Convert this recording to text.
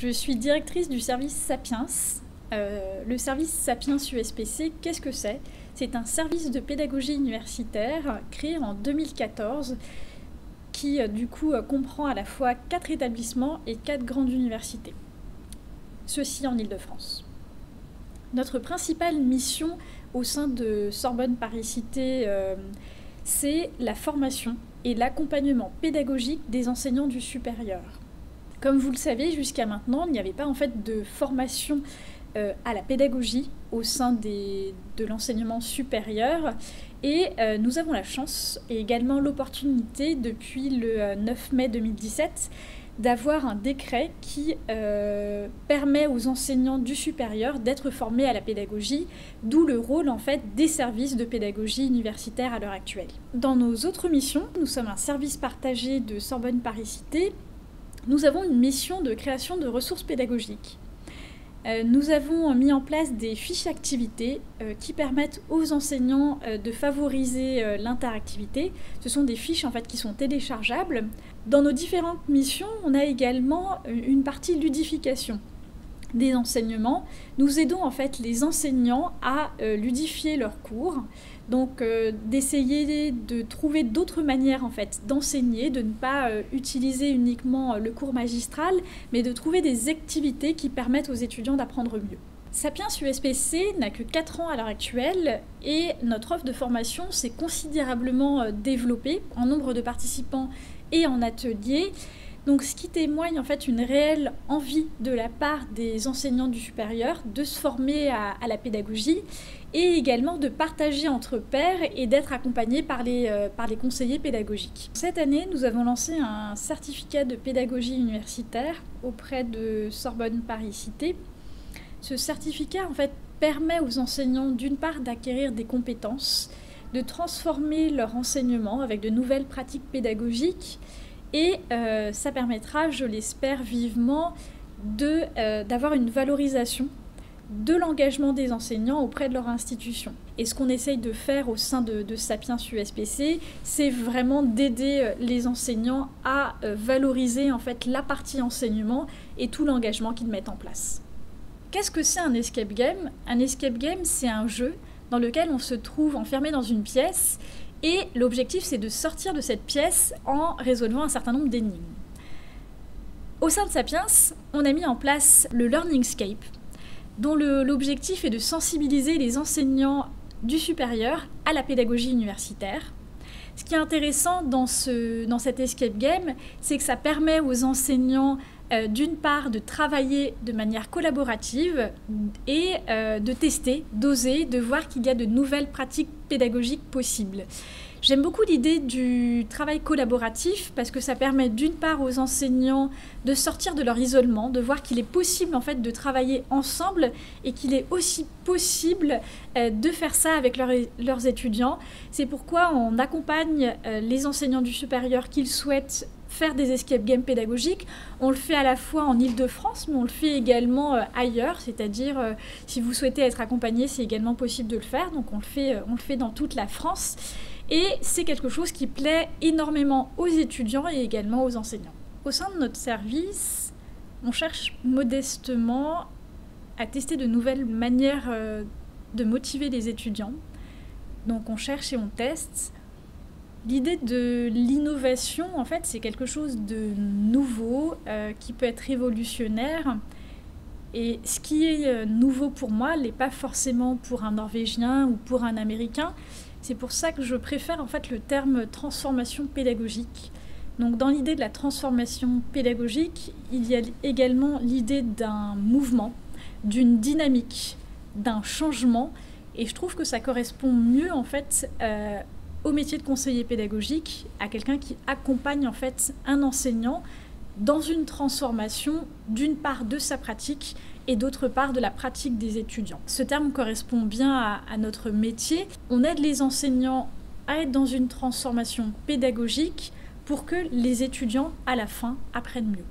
Je suis directrice du service Sapiens. Le service Sapiens USPC, qu'est-ce que c'est? C'est un service de pédagogie universitaire créé en 2014 qui du coup comprend à la fois 4 établissements et 4 grandes universités. Ceci en Île-de-France. Notre principale mission au sein de Sorbonne Paris-Cité, c'est la formation et l'accompagnement pédagogique des enseignants du supérieur. Comme vous le savez, jusqu'à maintenant, il n'y avait pas en fait de formation à la pédagogie au sein de l'enseignement supérieur et nous avons la chance et également l'opportunité depuis le 9 mai 2017 d'avoir un décret qui permet aux enseignants du supérieur d'être formés à la pédagogie, d'où le rôle en fait des services de pédagogie universitaire à l'heure actuelle. Dans nos autres missions, nous sommes un service partagé de Sorbonne Paris-Cité. Nous avons une mission de création de ressources pédagogiques. Nous avons mis en place des fiches activités qui permettent aux enseignants de favoriser l'interactivité. Ce sont des fiches en fait qui sont téléchargeables. Dans nos différentes missions, on a également une partie ludification des enseignements. Nous aidons en fait les enseignants à ludifier leurs cours. Donc d'essayer de trouver d'autres manières en fait d'enseigner, de ne pas utiliser uniquement le cours magistral, mais de trouver des activités qui permettent aux étudiants d'apprendre mieux. Sapiens USPC n'a que 4 ans à l'heure actuelle et notre offre de formation s'est considérablement développée en nombre de participants et en ateliers. Donc ce qui témoigne en fait une réelle envie de la part des enseignants du supérieur de se former à la pédagogie et également de partager entre pairs et d'être accompagnés par les conseillers pédagogiques. Cette année, nous avons lancé un certificat de pédagogie universitaire auprès de Sorbonne Paris-Cité. Ce certificat en fait permet aux enseignants d'une part d'acquérir des compétences, de transformer leur enseignement avec de nouvelles pratiques pédagogiques. Et ça permettra, je l'espère vivement, d'avoir une valorisation de l'engagement des enseignants auprès de leur institution. Et ce qu'on essaye de faire au sein de Sapiens USPC, c'est vraiment d'aider les enseignants à valoriser en fait la partie enseignement et tout l'engagement qu'ils mettent en place. Qu'est-ce que c'est un escape game? Un escape game, c'est un jeu dans lequel on se trouve enfermé dans une pièce. Et l'objectif, c'est de sortir de cette pièce en résolvant un certain nombre d'énigmes. Au sein de Sapiens, on a mis en place le Learningscape, dont l'objectif est de sensibiliser les enseignants du supérieur à la pédagogie universitaire. Ce qui est intéressant dans cet escape game, c'est que ça permet aux enseignants d'une part de travailler de manière collaborative et de tester, d'oser, de voir qu'il y a de nouvelles pratiques pédagogiques possibles. J'aime beaucoup l'idée du travail collaboratif parce que ça permet d'une part aux enseignants de sortir de leur isolement, de voir qu'il est possible en fait de travailler ensemble et qu'il est aussi possible de faire ça avec leurs étudiants. C'est pourquoi on accompagne les enseignants du supérieur qu'ils souhaitent faire des escape games pédagogiques. On le fait à la fois en Île-de-France, mais on le fait également ailleurs, c'est-à-dire si vous souhaitez être accompagné, c'est également possible de le faire. Donc on le fait dans toute la France. Et c'est quelque chose qui plaît énormément aux étudiants et également aux enseignants. Au sein de notre service, on cherche modestement à tester de nouvelles manières de motiver les étudiants. Donc on cherche et on teste. L'idée de l'innovation, en fait, c'est quelque chose de nouveau qui peut être révolutionnaire. Et ce qui est nouveau pour moi n'est pas forcément pour un Norvégien ou pour un Américain. C'est pour ça que je préfère en fait le terme transformation pédagogique. Donc dans l'idée de la transformation pédagogique, il y a également l'idée d'un mouvement, d'une dynamique, d'un changement. Et je trouve que ça correspond mieux en fait au métier de conseiller pédagogique, à quelqu'un qui accompagne en fait un enseignant dans une transformation d'une part de sa pratique et d'autre part de la pratique des étudiants. Ce terme correspond bien à notre métier. On aide les enseignants à être dans une transformation pédagogique pour que les étudiants, à la fin, apprennent mieux.